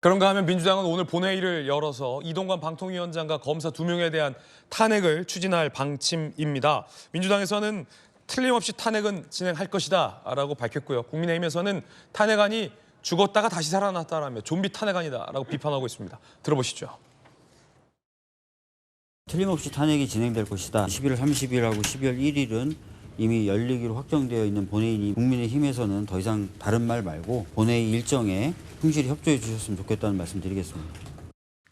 그런가 하면 민주당은 오늘 본회의를 열어서 이동관 방통위원장과 검사 2명에 대한 탄핵을 추진할 방침입니다. 민주당에서는 틀림없이 탄핵은 진행할 것이다 라고 밝혔고요. 국민의힘에서는 탄핵안이 죽었다가 다시 살아났다라며 좀비 탄핵안이다라고 비판하고 있습니다. 들어보시죠. 틀림없이 탄핵이 진행될 것이다. 11월 30일하고 12월 1일은 이미 열리기로 확정되어 있는 본회의니 국민의힘에서는 더 이상 다른 말 말고 본회의 일정에 충실히 협조해 주셨으면 좋겠다는 말씀 드리겠습니다.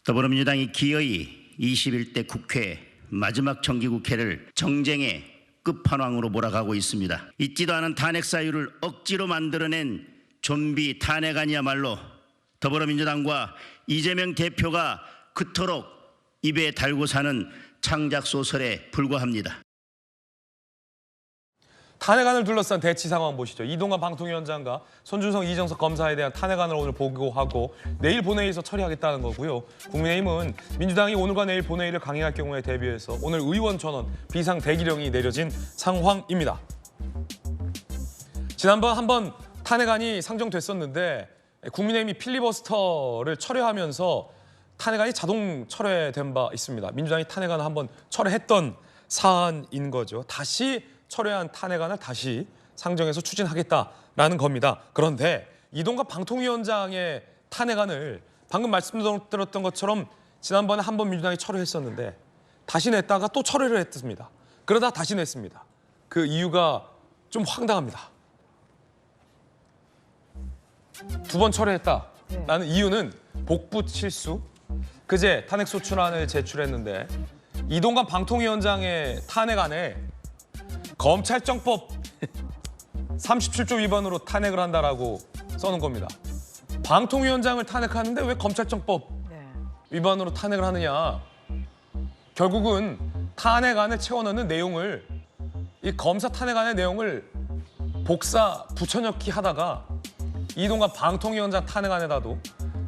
더불어민주당이 기어이 21대 국회 마지막 정기국회를 정쟁의 끝판왕으로 몰아가고 있습니다. 있지도 않은 탄핵 사유를 억지로 만들어낸 좀비 탄핵안이야말로 더불어민주당과 이재명 대표가 그토록 입에 달고 사는 창작 소설에 불과합니다. 탄핵안을 둘러싼 대치 상황 보시죠. 이동관 방통위원장과 손준성, 이정석 검사에 대한 탄핵안을 오늘 보고하고 내일 본회의에서 처리하겠다는 거고요. 국민의힘은 민주당이 오늘과 내일 본회의를 강행할 경우에 대비해서 오늘 의원 전원 비상 대기령이 내려진 상황입니다. 지난번 한번 탄핵안이 상정됐었는데 국민의힘이 필리버스터를 철회하면서 탄핵안이 자동 철회된 바 있습니다. 민주당이 탄핵안을 한번 철회했던 사안인 거죠. 다시 철회한 탄핵안을 다시 상정해서 추진하겠다라는 겁니다. 그런데 이동관 방통위원장의 탄핵안을 방금 말씀드렸던 것처럼 지난번에 한 번 민주당이 철회했었는데 다시 냈다가 또 철회를 했습니다. 그러다 다시 냈습니다. 그 이유가 좀 황당합니다. 2번 철회했다라는 이유는 복부 실수. 그제 탄핵소추안을 제출했는데 이동관 방통위원장의 탄핵안에 검찰청법 37조 위반으로 탄핵을 한다라고 써놓은 겁니다. 방통위원장을 탄핵하는데 왜 검찰청법 위반으로 탄핵을 하느냐. 결국은 탄핵안에 채워넣는 내용을 이 검사 탄핵안의 내용을 복사 붙여넣기 하다가 이동관 방통위원장 탄핵안에다도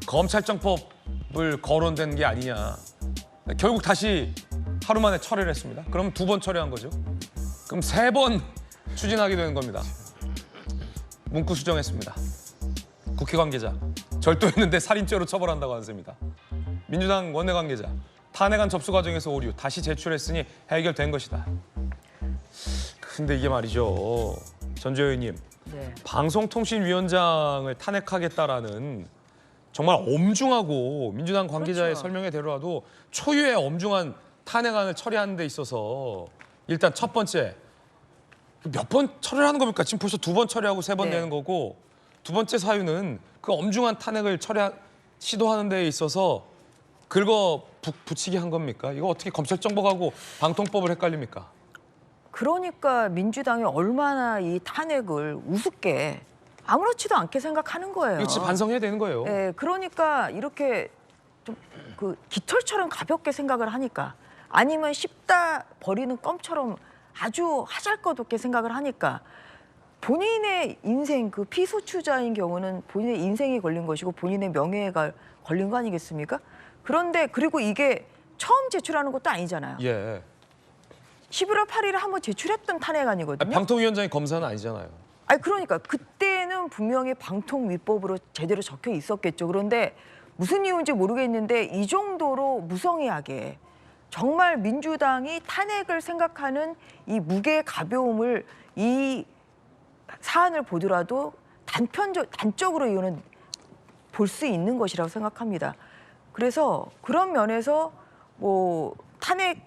검찰청법을 거론된 게 아니냐. 결국 다시 하루 만에 철회를 했습니다. 그럼 2번 철회한 거죠. 그럼 3번 추진하게 되는 겁니다. 문구 수정했습니다. 국회 관계자 절도했는데 살인죄로 처벌한다고 한 셈입니다. 민주당 원내 관계자 탄핵안 접수 과정에서 오류 다시 제출했으니 해결된 것이다. 근데 이게 말이죠. 전주현 의원님, 방송통신위원장을 탄핵하겠다라는 정말 엄중하고 민주당 관계자의 설명에 대로라도 초유의 엄중한 탄핵안을 처리하는 데 있어서 일단 첫 번째 몇 번 처리를 하는 겁니까? 지금 벌써 2번 처리하고 3번 내는 거고 두 번째 사유는 그 엄중한 탄핵을 시도하는 데 있어서 긁어 붙이게 한 겁니까? 이거 어떻게 검찰정법하고 방통법을 헷갈립니까? 그러니까 민주당이 얼마나 이 탄핵을 우습게 아무렇지도 않게 생각하는 거예요. 이거 진짜 반성해야 되는 거예요. 네, 그러니까 이렇게 좀 그 깃털처럼 가볍게 생각을 하니까 아니면 씹다 버리는 껌처럼 아주 하잘것없게 생각을 하니까 본인의 인생, 그 피소추자인 경우는 본인의 인생이 걸린 것이고 본인의 명예가 걸린 거 아니겠습니까? 그런데 그리고 이게 처음 제출하는 것도 아니잖아요. 예. 11월 8일에 한번 제출했던 탄핵안이거든요. 방통위원장이 검사는 아니잖아요. 아니 그러니까 그때는 분명히 방통위법으로 제대로 적혀 있었겠죠. 그런데 무슨 이유인지 모르겠는데 이 정도로 무성의하게 정말 민주당이 탄핵을 생각하는 이 무게의 가벼움을 이 사안을 보더라도 단적으로 이거는 볼 수 있는 것이라고 생각합니다. 그래서 그런 면에서 뭐 탄핵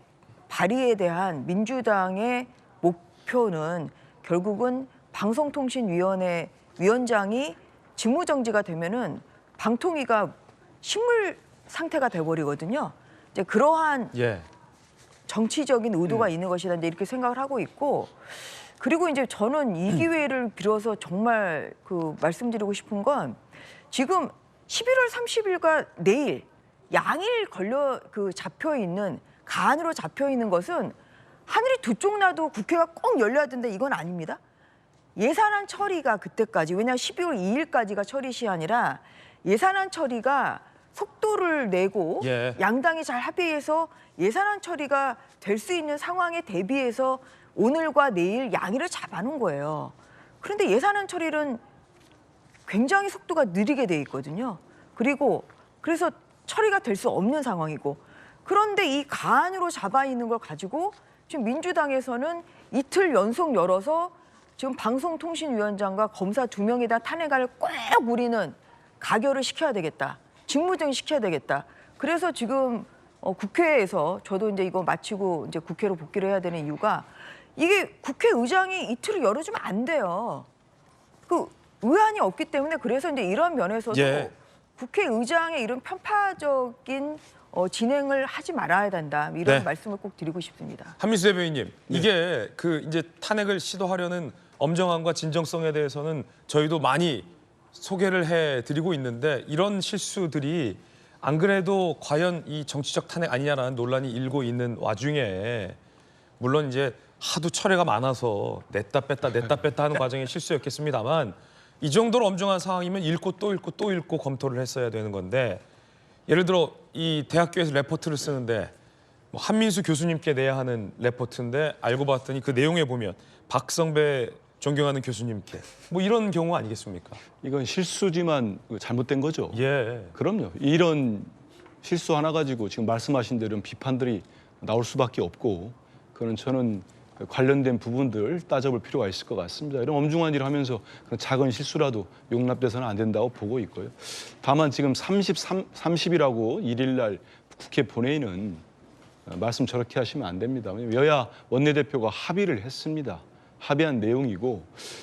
발의에 대한 민주당의 목표는 결국은 방송통신위원회 위원장이 직무정지가 되면은 방통위가 식물 상태가 돼버리거든요. 이제 그러한 정치적인 의도가 있는 것이다 이렇게 생각을 하고 있고, 그리고 이제 저는 이 기회를 빌어서 정말 그 말씀드리고 싶은 건 지금 11월 30일과 내일 양일 잡혀 있는 가안으로 잡혀 있는 것은 하늘이 두 쪽 나도 국회가 꼭 열려야 된다 이건 아닙니다. 예산안 처리가 그때까지, 왜냐하면 12월 2일까지가 처리 시한이라 예산안 처리가 속도를 내고 양당이 잘 합의해서 예산안 처리가 될 수 있는 상황에 대비해서 오늘과 내일 양일을 잡아놓은 거예요. 그런데 예산안 처리는 굉장히 속도가 느리게 돼 있거든요. 그리고 그래서 처리가 될 수 없는 상황이고 그런데 이 가안으로 잡아 있는 걸 가지고 지금 민주당에서는 이틀 연속 열어서 지금 방송통신위원장과 검사 2명에다 탄핵안을 꼭 우리는 가결을 시켜야 되겠다. 직무정지 시켜야 되겠다. 그래서 지금 국회에서 저도 이제 이거 마치고 이제 국회로 복귀를 해야 되는 이유가 이게 국회의장이 이틀을 열어주면 안 돼요. 그 의안이 없기 때문에 그래서 이제 이런 면에서도 예. 국회의장의 이런 편파적인 진행을 하지 말아야 된다. 이런 네. 말씀을 꼭 드리고 싶습니다. 한민수 대변인님, 이게 그 이제 탄핵을 시도하려는 엄정함과 진정성에 대해서는 저희도 많이 소개를 해드리고 있는데 이런 실수들이 안 그래도 과연 이 정치적 탄핵 아니냐라는 논란이 일고 있는 와중에 물론 이제 하도 철회가 많아서 냈다 뺐다 하는 과정의 실수였겠습니다만 이 정도로 엄중한 상황이면 읽고 또 읽고 또 읽고 검토를 했어야 되는 건데 예를 들어 이 대학교에서 레포트를 쓰는데 뭐 한민수 교수님께 내야 하는 레포트인데 알고 봤더니 그 내용에 보면 박성배 존경하는 교수님께 뭐 이런 경우 아니겠습니까? 이건 실수지만 잘못된 거죠. 예. 그럼요. 이런 실수 하나 가지고 지금 말씀하신 대로 비판들이 나올 수밖에 없고 그건 저는 관련된 부분들 따져볼 필요가 있을 것 같습니다. 이런 엄중한 일을 하면서 그런 작은 실수라도 용납돼서는 안 된다고 보고 있고요. 다만 지금 30일하고 1일 날 국회 본회의는 말씀 저렇게 하시면 안 됩니다. 왜냐하면 여야 원내대표가 합의를 했습니다. 합의한 내용이고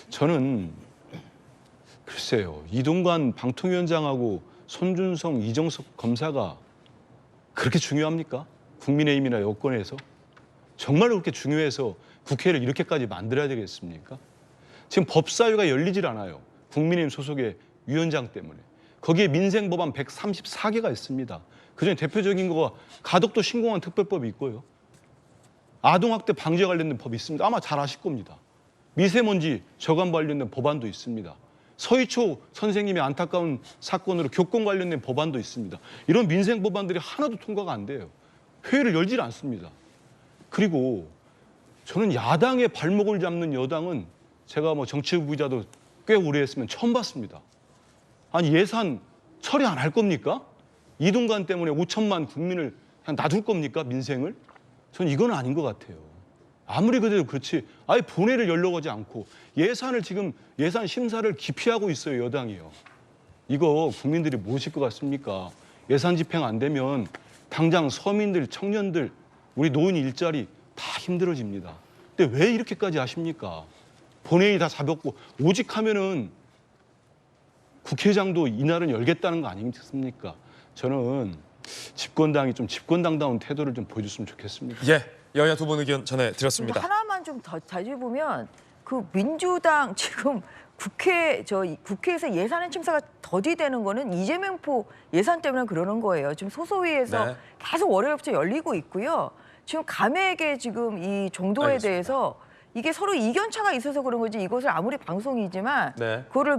저는 글쎄요. 이동관 방통위원장하고 손준성, 이정석 검사가 그렇게 중요합니까? 국민의힘이나 여권에서? 정말로 그렇게 중요해서 국회를 이렇게까지 만들어야 되겠습니까? 지금 법사위가 열리질 않아요. 국민의힘 소속의 위원장 때문에. 거기에 민생법안 134개가 있습니다. 그중에 대표적인 거가 가덕도 신공항 특별법이 있고요. 아동학대 방지에 관련된 법이 있습니다. 아마 잘 아실 겁니다. 미세먼지 저감 관련된 법안도 있습니다. 서희초 선생님의 안타까운 사건으로 교권 관련된 법안도 있습니다. 이런 민생 법안들이 하나도 통과가 안 돼요. 회의를 열질 않습니다. 그리고 저는 야당의 발목을 잡는 여당은 제가 뭐 정치부기자도 꽤 오래 했으면 처음 봤습니다. 아니 예산 처리 안 할 겁니까? 이동관 때문에 5천만 국민을 그냥 놔둘 겁니까? 민생을? 저는 이건 아닌 것 같아요. 아무리 그래도 그렇지 아예 본회의를 열려고 하지 않고 예산을 지금 예산 심사를 기피하고 있어요. 여당이요. 이거 국민들이 모르실 것 같습니까? 예산 집행 안 되면 당장 서민들, 청년들, 우리 노인 일자리 다 힘들어집니다. 근데 왜 이렇게까지 하십니까? 본회의 다 잡았고 오직 하면은 국회의장도 이날은 열겠다는 거 아니겠습니까? 저는 집권당이 좀 집권당다운 태도를 좀 보여줬으면 좋겠습니다. 예. 여야 두 분 의견 전해드렸습니다. 하나만 좀 더 자주 보면 그 민주당 지금 국회에서 예산안 심사가 더디되는 거는 이재명포 예산 때문에 그러는 거예요. 지금 소소위에서 네. 계속 월요일부터 열리고 있고요. 지금 감액의 지금 이 정도에 알겠습니다. 대해서 이게 서로 이견차가 있어서 그런 거지 이것을 아무리 방송이지만 네. 그거를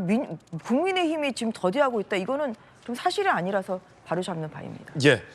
국민의힘이 지금 더디하고 있다. 이거는 좀 사실이 아니라서 바로잡는 바입니다. 예.